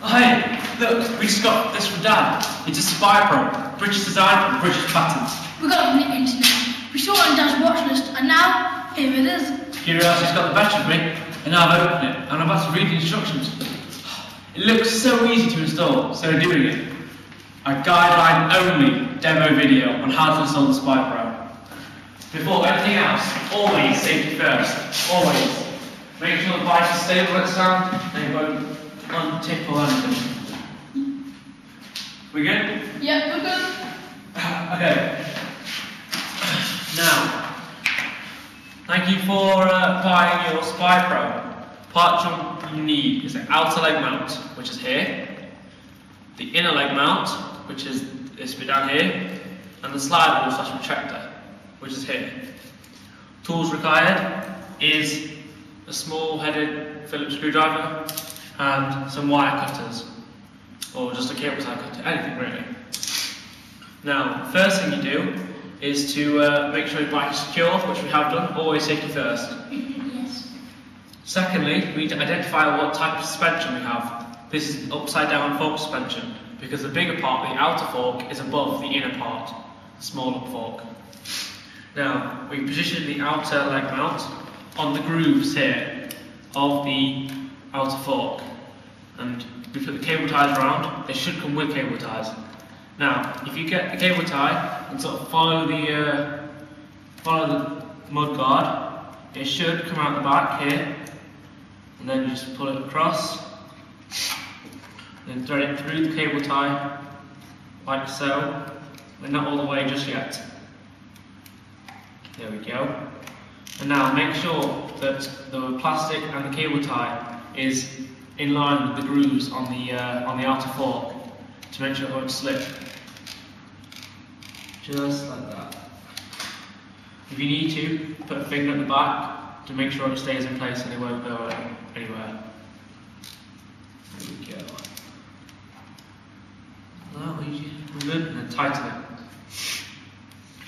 Hey, look, we just got this from Dad. It's a SPI Pro, British design and British patents. We got it on the internet. We saw it on Dad's watch list, and now here it is. Curiosity's got the better of me, and now I've opened it, and I'm about to read the instructions. It looks so easy to install, so doing it. A guideline-only demo video on how to install the SPI Pro. Before anything else, always safety first. Always. Make sure the device is stable at stand, and it won't untip or anything. We good? Yep, we're good. Okay. Now, thank you for buying your SPI Pro. Part you need is the outer leg mount, which is here, the inner leg mount, which is this bit down here, and the slide rule / retractor, which is here. Tools required is a small headed Phillips screwdriver and some wire cutters, or just a cable tie cutter, anything really. Now, the first thing you do is to make sure your bike is secure, which we have done, always safety first. Yes. Secondly, we need to identify what type of suspension we have. This is upside down fork suspension, because the bigger part, the outer fork, is above the inner part, the smaller fork. Now, we position the outer leg mount on the grooves here of the outer fork, and we put the cable ties around. They should come with cable ties. Now, if you get the cable tie and sort of follow the mud guard, it should come out the back here, and then you just pull it across, then thread it through the cable tie, like so, but not all the way just yet. There we go. And now make sure that the plastic and the cable tie is in line with the grooves on the outer fork to make sure it won't slip. Just like that. If you need to, put a finger at the back to make sure it stays in place and it won't go anywhere. There we go. That easy. Good. And then tighten it.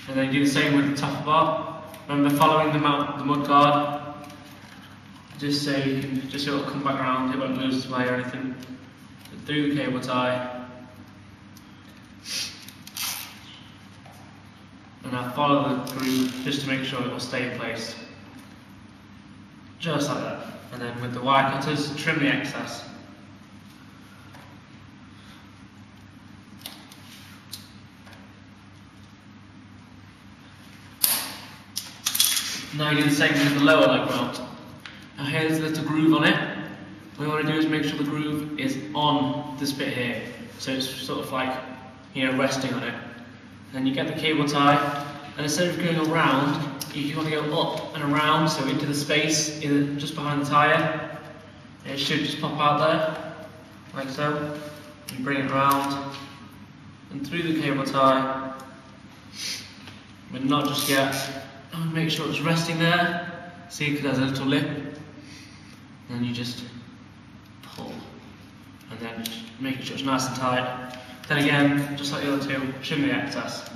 And then do the same with the top bar. Remember following the mud guard, just so you can, just so it'll come back around, it won't lose its way or anything. Through the cable tie. And now follow the groove just to make sure it will stay in place. Just like that. And then with the wire cutters, trim the excess. Now you do the same with the lower leg mount. Now here's a little groove on it. What you want to do is make sure the groove is on this bit here. So it's sort of like, resting on it. Then you get the cable tie, and instead of going around, if you want to go up and around, so into the space just behind the tyre, it should just pop out there, like so. You bring it around, and through the cable tie, but not just yet. And make sure it's resting there. See, because there's a little lip. And you just pull, and then just make sure it's nice and tight. Then again, just like the other two, trim the excess.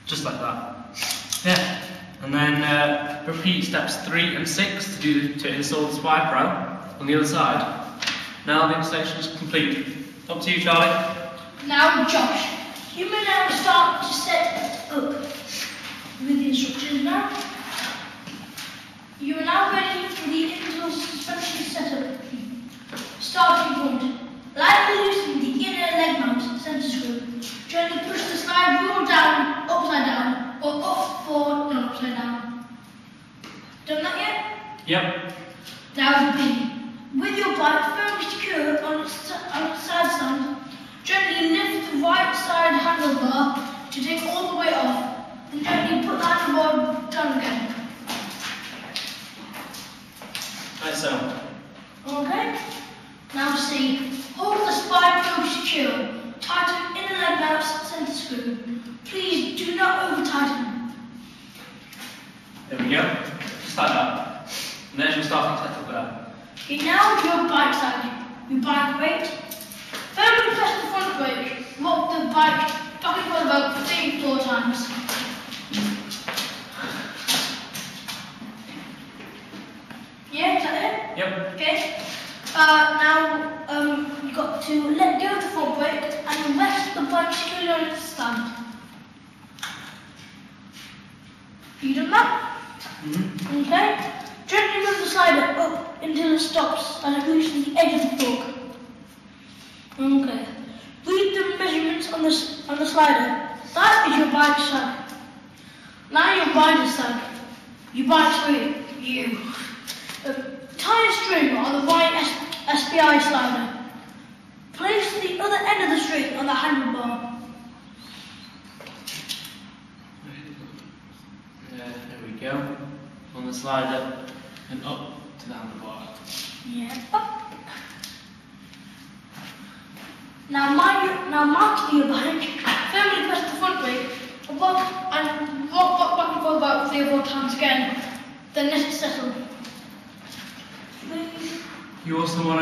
Just like that. Yeah. And then repeat steps 3 and 6 to install the SPI Pro on the other side. Now the installation is complete. Up to you, Charlie. Now, Josh, you may now start to set up with the instructions now. You are now ready for the internal suspension setup. Starting point. Lightly loosen the inner leg mount center screw. Gently push the slide rule down, upside down, or up, forward, and upside down. Done that yet? Yep. Now begin. With your bike firmly secure on its side stand, gently lift the right side handlebar to take all the way off, and gently put the handlebar down again. Like so. Okay? Now see, hold the SPI Pro secure, tighten inner leg mount center screw. Please do not over tighten. There we go. Just like that. And there's your starting setup there. Okay, now your bike side. Your bike brake. Firmly press the front brake. Lock the bike back and forth about 3 or 4 times. Now you've got to let go of the front brake and rest the bike securely on its stand. You done that? Mm-hmm. Okay. Gently move the slider up until it stops and it reaches the edge of the fork. Okay. Read the measurements on the slider. That is your bike sag. Now your rider sag. Your bike's wheel. You. Tie a string on the right SPI slider. Place the other end of the string on the handlebar. There we go. On the slider and up to the handlebar. Yeah, up. Now mark your bike. Firmly press the front brake above and rock back and forth about 3 or 4 times again. Then let it settle. You also want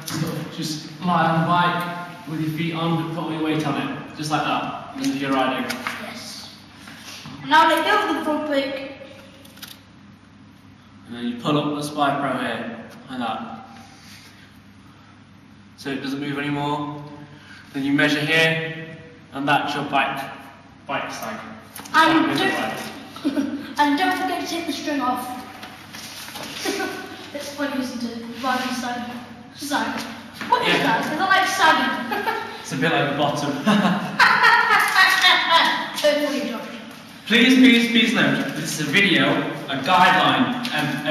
to just lie on the bike with your feet on, put all your weight on it, just like that, as you're riding. Yes. Now let go of the front brake. And then you pull up the SPI Pro here, like that. So it doesn't move anymore. Then you measure here, and that's your bike sag. And don't forget to take the string off. It's funny, isn't it? Riding sag. What is that? Is that like sagging? It's a bit like the bottom. Totally, Josh. Please note, this is a video, a guideline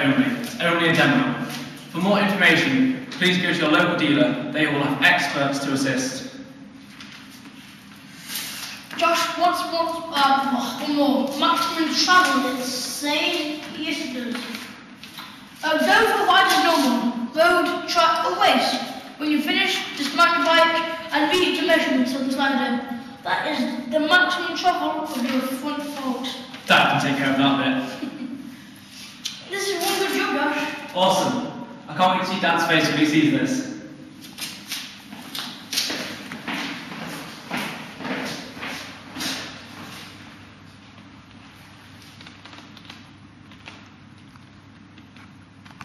only. It's only a demo. For more information, please go to your local dealer. They will have experts to assist. Josh, one more. Maximum travel, let's say. Yes, it does. Go for riders normal. Road, track, or race. When you finish, dismount your bike and read the measurements on the slider. That is the maximum travel of your front forks. That can take care of that bit. This is one good job, Josh. Awesome. I can't wait to see Dan's face when he sees this.